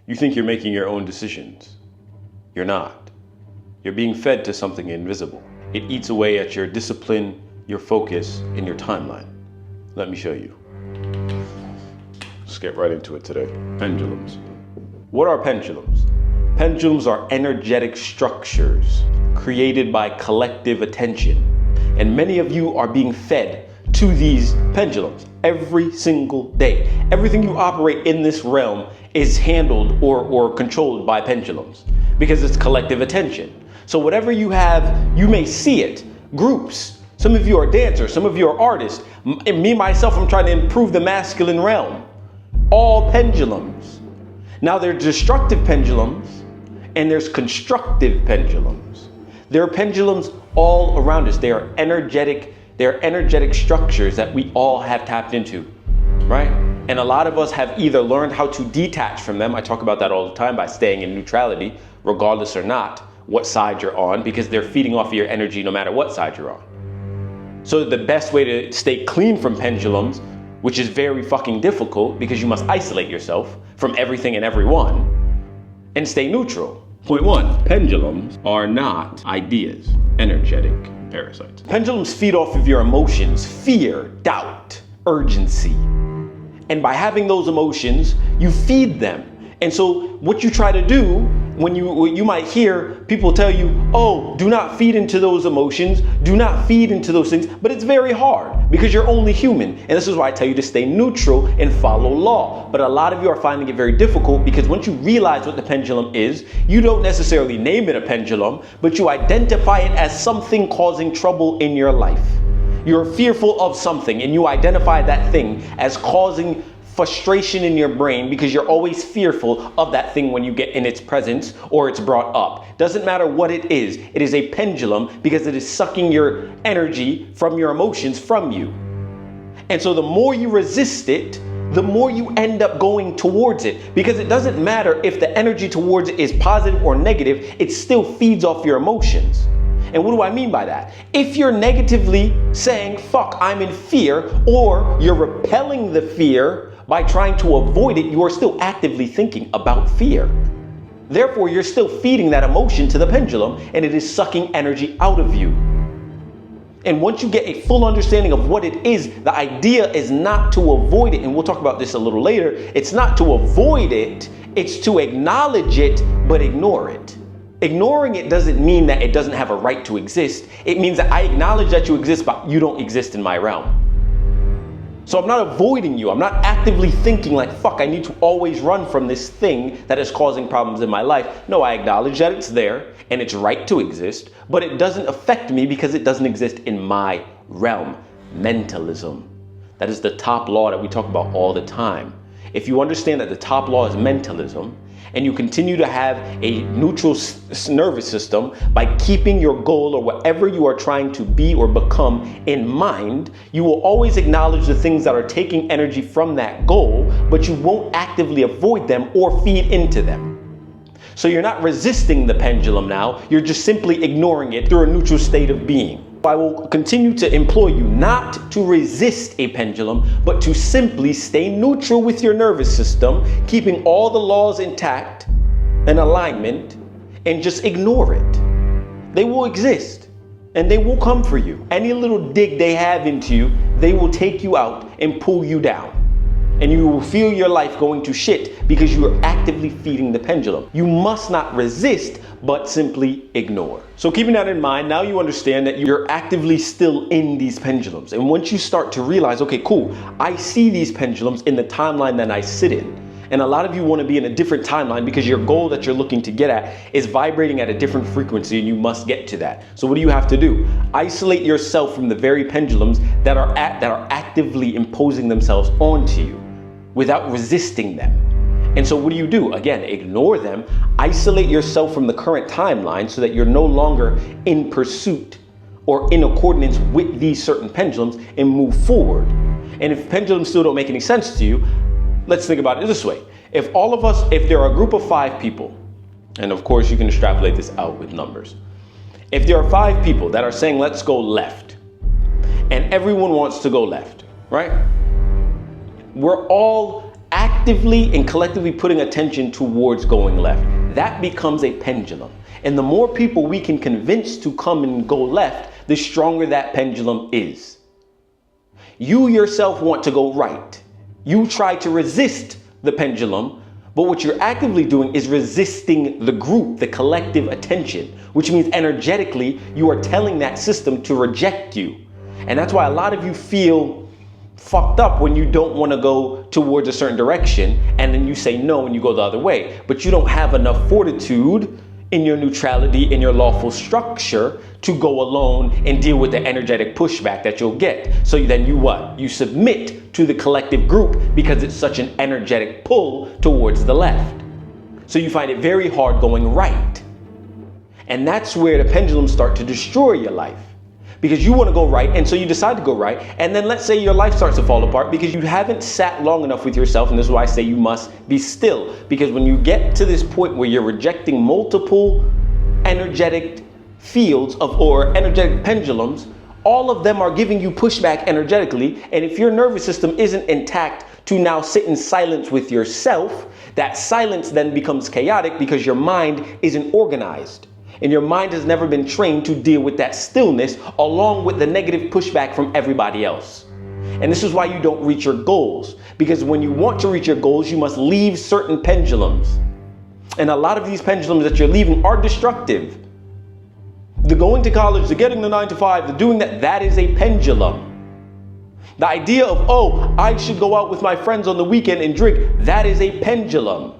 You think you're making your own decisions. You're not. You're being fed to something invisible. It eats away at your discipline, your focus, and your timeline. Let me show you. Let's get right into it today. Pendulums. What are pendulums? Pendulums are energetic structures created by collective attention. And many of you are being fed to these pendulums every single day. Everything you operate in this realm is handled or controlled by pendulums because it's collective attention. So whatever you have, you may see it. Groups. Some of you are dancers, some of you are artists. Me, myself, I'm trying to improve the masculine realm. All pendulums. Now there's destructive pendulums and there's constructive pendulums. There are pendulums all around us. They are energetic structures that we all have tapped into, right? And a lot of us have either learned how to detach from them. I talk about that all the time by staying in neutrality, regardless or not what side you're on, because they're feeding off of your energy no matter what side you're on. So the best way to stay clean from pendulums, which is very fucking difficult because you must isolate yourself from everything and everyone and stay neutral. Point one, pendulums are not ideas, energetic parasites. Pendulums feed off of your emotions, fear, doubt, urgency. And by having those emotions, you feed them. And so what you try to do when you might hear people tell you, oh, do not feed into those emotions, do not feed into those things, but it's very hard because you're only human. And this is why I tell you to stay neutral and follow law. But a lot of you are finding it very difficult because once you realize what the pendulum is, you don't necessarily name it a pendulum, but you identify it as something causing trouble in your life. You're fearful of something and you identify that thing as causing frustration in your brain because you're always fearful of that thing when you get in its presence or it's brought up. Doesn't matter what it is a pendulum because it is sucking your energy from your emotions from you. And so the more you resist it, the more you end up going towards it, because it doesn't matter if the energy towards it is positive or negative, it still feeds off your emotions. And what do I mean by that? If you're negatively saying, fuck, I'm in fear, or you're repelling the fear by trying to avoid it, you are still actively thinking about fear. Therefore, you're still feeding that emotion to the pendulum and it is sucking energy out of you. And once you get a full understanding of what it is, the idea is not to avoid it. And we'll talk about this a little later. It's not to avoid it, it's to acknowledge it, but ignore it. Ignoring it doesn't mean that it doesn't have a right to exist. It means that I acknowledge that you exist, but you don't exist in my realm. So I'm not avoiding you. I'm not actively thinking like, fuck, I need to always run from this thing that is causing problems in my life. No, I acknowledge that it's there and it's right to exist, but it doesn't affect me because it doesn't exist in my realm. Mentalism. That is the top law that we talk about all the time. If you understand that the top law is mentalism, and you continue to have a neutral nervous system by keeping your goal or whatever you are trying to be or become in mind, you will always acknowledge the things that are taking energy from that goal, but you won't actively avoid them or feed into them. So you're not resisting the pendulum now, you're just simply ignoring it through a neutral state of being. I will continue to implore you not to resist a pendulum, but to simply stay neutral with your nervous system, keeping all the laws intact and alignment, and just ignore it. They will exist and they will come for you. Any little dig they have into you, they will take you out and pull you down. And you will feel your life going to shit because you are actively feeding the pendulum. You must not resist, but simply ignore. So keeping that in mind, now you understand that you're actively still in these pendulums. And once you start to realize, okay, cool, I see these pendulums in the timeline that I sit in. And a lot of you want to be in a different timeline because your goal that you're looking to get at is vibrating at a different frequency and you must get to that. So what do you have to do? Isolate yourself from the very pendulums that are actively imposing themselves onto you without resisting them. And so what do? Again, ignore them, isolate yourself from the current timeline so that you're no longer in pursuit or in accordance with these certain pendulums and move forward. And if pendulums still don't make any sense to you, let's think about it this way. If there are a group of 5 people, and of course you can extrapolate this out with numbers. If there are 5 people that are saying, let's go left, and everyone wants to go left, right? We're all actively and collectively putting attention towards going left, that becomes a pendulum. And the more people we can convince to come and go left, the stronger that pendulum is. You yourself want to go right. You try to resist the pendulum, but what you're actively doing is resisting the group, the collective attention, which means energetically you are telling that system to reject you. And that's why a lot of you feel fucked up when you don't want to go towards a certain direction and then you say no and you go the other way. But you don't have enough fortitude in your neutrality, in your lawful structure to go alone and deal with the energetic pushback that you'll get. So then you what? You submit to the collective group because it's such an energetic pull towards the left. So you find it very hard going right. And that's where the pendulums start to destroy your life. Because you want to go right, and so you decide to go right, and then let's say your life starts to fall apart because you haven't sat long enough with yourself, and this is why I say you must be still. Because when you get to this point where you're rejecting multiple energetic fields or energetic pendulums, all of them are giving you pushback energetically, and if your nervous system isn't intact to now sit in silence with yourself, that silence then becomes chaotic because your mind isn't organized. And your mind has never been trained to deal with that stillness along with the negative pushback from everybody else. And this is why you don't reach your goals. Because when you want to reach your goals, you must leave certain pendulums. And a lot of these pendulums that you're leaving are destructive. The going to college, the getting the 9 to 5, the doing that is a pendulum. The idea of, oh, I should go out with my friends on the weekend and drink, that is a pendulum.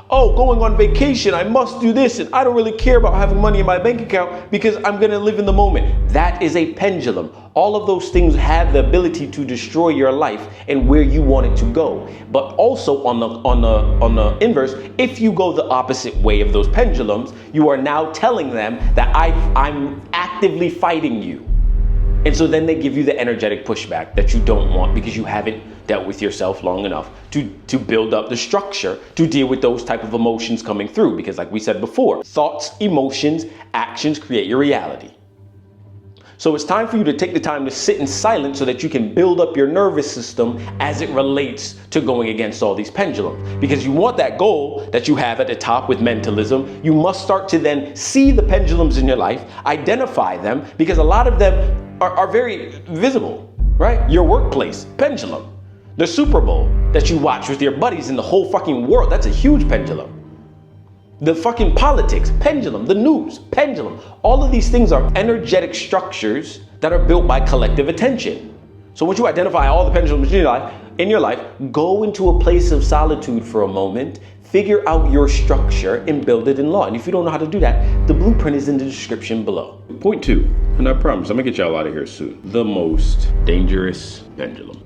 Oh, going on vacation, I must do this, and I don't really care about having money in my bank account because I'm going to live in the moment. That is a pendulum. All of those things have the ability to destroy your life and where you want it to go. But also on the inverse, if you go the opposite way of those pendulums, you are now telling them that I'm actively fighting you. And so then they give you the energetic pushback that you don't want because you haven't dealt with yourself long enough to build up the structure to deal with those type of emotions coming through. Because like we said before, thoughts, emotions, actions create your reality. So it's time for you to take the time to sit in silence so that you can build up your nervous system as it relates to going against all these pendulums. Because you want that goal that you have at the top with mentalism, you must start to then see the pendulums in your life, identify them, because a lot of them are very visible, right? Your workplace, pendulum. The Super Bowl that you watch with your buddies in the whole fucking world, that's a huge pendulum. The fucking politics, pendulum. The news, pendulum. All of these things are energetic structures that are built by collective attention. So once you identify all the pendulums in your life, go into a place of solitude for a moment, figure out your structure and build it in law. And if you don't know how to do that, the blueprint is in the description below. Point 2, and I promise I'm gonna get y'all out of here soon. The most dangerous pendulum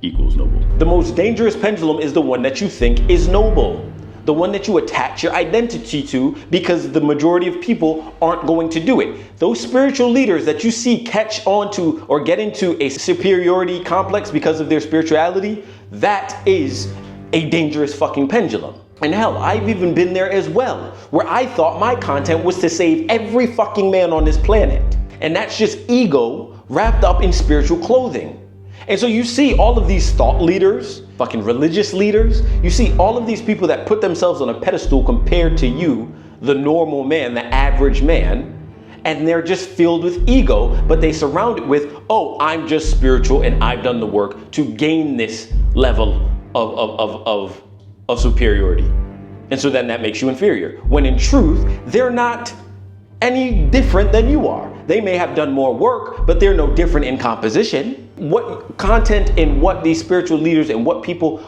equals noble. The most dangerous pendulum is the one that you think is noble. The one that you attach your identity to because the majority of people aren't going to do it. Those spiritual leaders that you see catch on to or get into a superiority complex because of their spirituality, that is a dangerous fucking pendulum. And hell, I've even been there as well, where I thought my content was to save every fucking man on this planet. And that's just ego wrapped up in spiritual clothing. And so you see all of these thought leaders, fucking religious leaders, you see all of these people that put themselves on a pedestal compared to you, the normal man, the average man, and they're just filled with ego, but they surround it with, oh, I'm just spiritual and I've done the work to gain this level of superiority. And so then that makes you inferior. When in truth, they're not any different than you are. They may have done more work, but they're no different in composition. What content and what these spiritual leaders and what people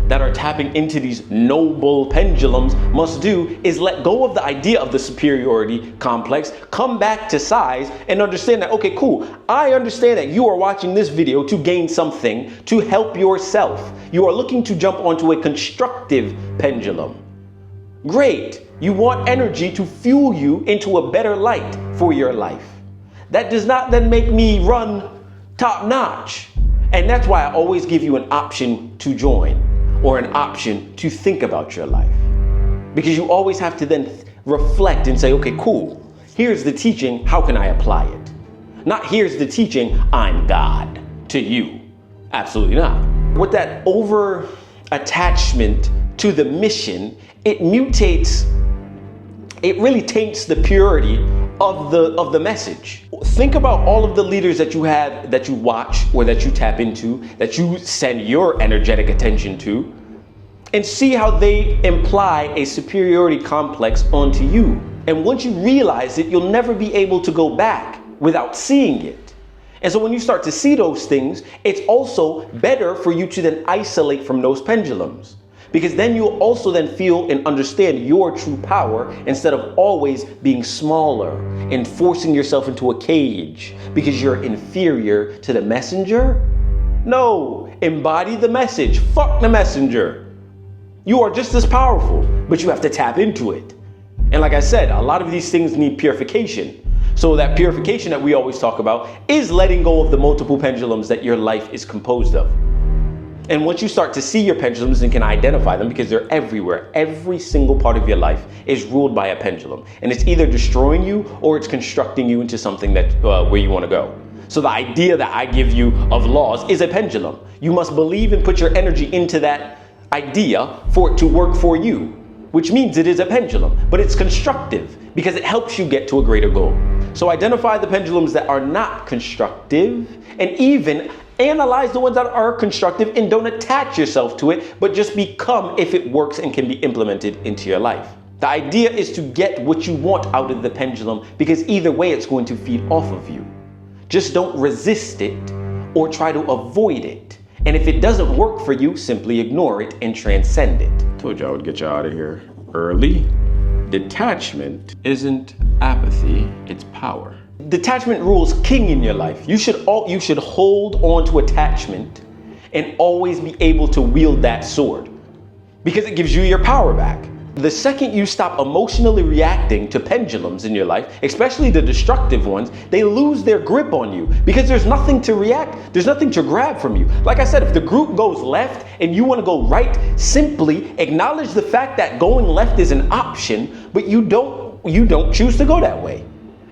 that are tapping into these noble pendulums must do is let go of the idea of the superiority complex, come back to size and understand that, okay, cool. I understand that you are watching this video to gain something to help yourself. You are looking to jump onto a constructive pendulum. Great. You want energy to fuel you into a better light for your life. That does not then make me run top notch. And that's why I always give you an option to join or an option to think about your life. Because you always have to then reflect and say, okay, cool. Here's the teaching. How can I apply it? Not here's the teaching. I'm God to you. Absolutely not. With that attachment to the mission, it mutates, it really taints the purity of the message. Think about all of the leaders that you have, that you watch or that you tap into, that you send your energetic attention to, and see how they imply a superiority complex onto you. And once you realize it, you'll never be able to go back without seeing it. And so when you start to see those things, it's also better for you to then isolate from those pendulums. Because then you'll also then feel and understand your true power instead of always being smaller and forcing yourself into a cage because you're inferior to the messenger. No, embody the message. Fuck the messenger. You are just as powerful, but you have to tap into it. And like I said, a lot of these things need purification. So that purification that we always talk about is letting go of the multiple pendulums that your life is composed of. And once you start to see your pendulums and can identify them, because they're everywhere, every single part of your life is ruled by a pendulum. And it's either destroying you or it's constructing you into something that where you want to go. So the idea that I give you of laws is a pendulum. You must believe and put your energy into that idea for it to work for you, which means it is a pendulum, but it's constructive because it helps you get to a greater goal. So identify the pendulums that are not constructive, and even analyze the ones that are constructive, and don't attach yourself to it, but just become if it works and can be implemented into your life. The idea is to get what you want out of the pendulum, because either way it's going to feed off of you. Just don't resist it or try to avoid it. And if it doesn't work for you, simply ignore it and transcend it. Told you I would get you out of here early. Detachment isn't apathy, it's power. Detachment rules king in your life. You should hold on to attachment and always be able to wield that sword, because it gives you your power back. The second you stop emotionally reacting to pendulums in your life, especially the destructive ones, they lose their grip on you because there's nothing to react, there's nothing to grab from you. Like I said, if the group goes left and you want to go right, simply acknowledge the fact that going left is an option, but you don't choose to go that way.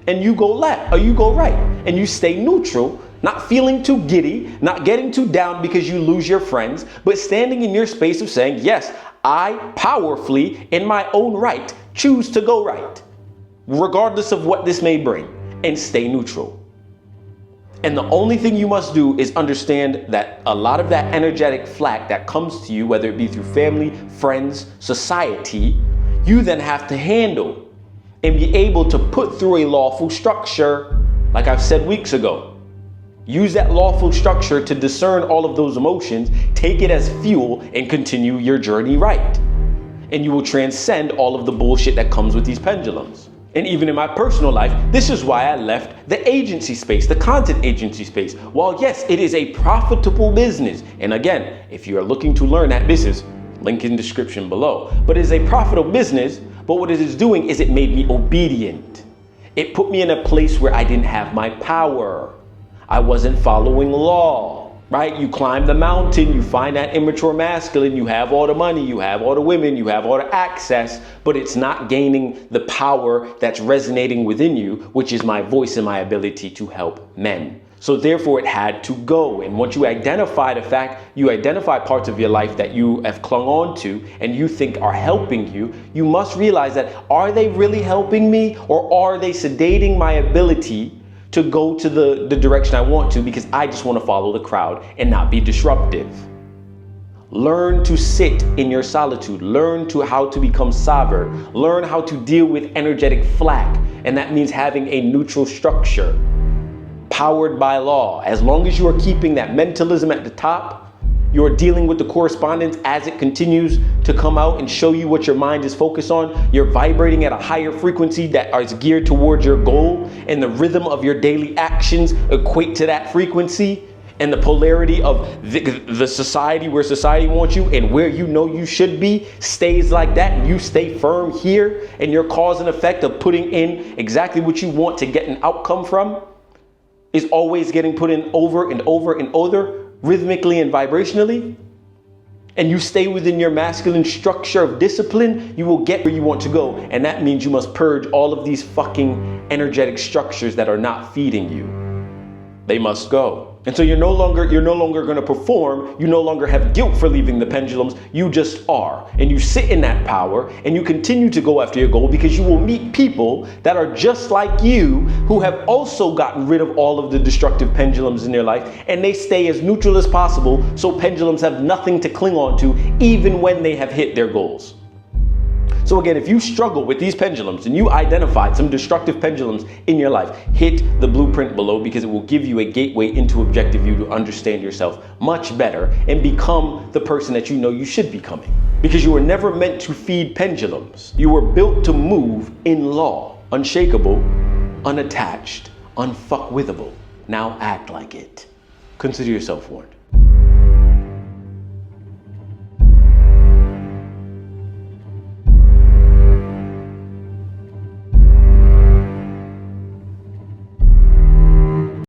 And you go left or you go right, and you stay neutral, not feeling too giddy, not getting too down because you lose your friends, but standing in your space of saying, yes, I powerfully, in my own right, choose to go right, regardless of what this may bring, and stay neutral. And the only thing you must do is understand that a lot of that energetic flack that comes to you, whether it be through family, friends, society, you then have to handle and be able to put through a lawful structure, like I've said weeks ago. Use that lawful structure to discern all of those emotions, take it as fuel, and continue your journey right. And you will transcend all of the bullshit that comes with these pendulums. And even in my personal life, this is why I left the agency space, the content agency space. While yes, it is a profitable business, and again, if you are looking to learn that business, link in description below, but it is a profitable business. But what it is doing is it made me obedient. It put me in a place where I didn't have my power. I wasn't following law, right? You climb the mountain, you find that immature masculine, you have all the money, you have all the women, you have all the access, but it's not gaining the power that's resonating within you, which is my voice and my ability to help men. So therefore it had to go. And once you identify the fact, you identify parts of your life that you have clung on to and you think are helping you, you must realize that, are they really helping me, or are they sedating my ability to go to the direction I want to, because I just want to follow the crowd and not be disruptive? Learn to sit in your solitude. Learn how to become sovereign. Learn how to deal with energetic flack. And that means having a neutral structure, powered by law. As long as you are keeping that mentalism at the top, you are dealing with the correspondence as it continues to come out and show you what your mind is focused on. You're vibrating at a higher frequency that is geared towards your goal, and the rhythm of your daily actions equate to that frequency, and the polarity of the society, where society wants you and where you know you should be, stays like that, and you stay firm here, and your cause and effect of putting in exactly what you want to get an outcome from is always getting put in over and over and over, rhythmically and vibrationally, and you stay within your masculine structure of discipline, you will get where you want to go. And that means you must purge all of these fucking energetic structures that are not feeding you. They must go. And so you're no longer going to perform. You no longer have guilt for leaving the pendulums. You just are. And you sit in that power and you continue to go after your goal, because you will meet people that are just like you, who have also gotten rid of all of the destructive pendulums in their life, and they stay as neutral as possible, so pendulums have nothing to cling on to even when they have hit their goals. So again, if you struggle with these pendulums and you identified some destructive pendulums in your life, hit the blueprint below, because it will give you a gateway into objective you to understand yourself much better and become the person that you know you should be becoming. Because you were never meant to feed pendulums. You were built to move in law, unshakable, unattached, unfuckwithable. Now act like it. Consider yourself warned.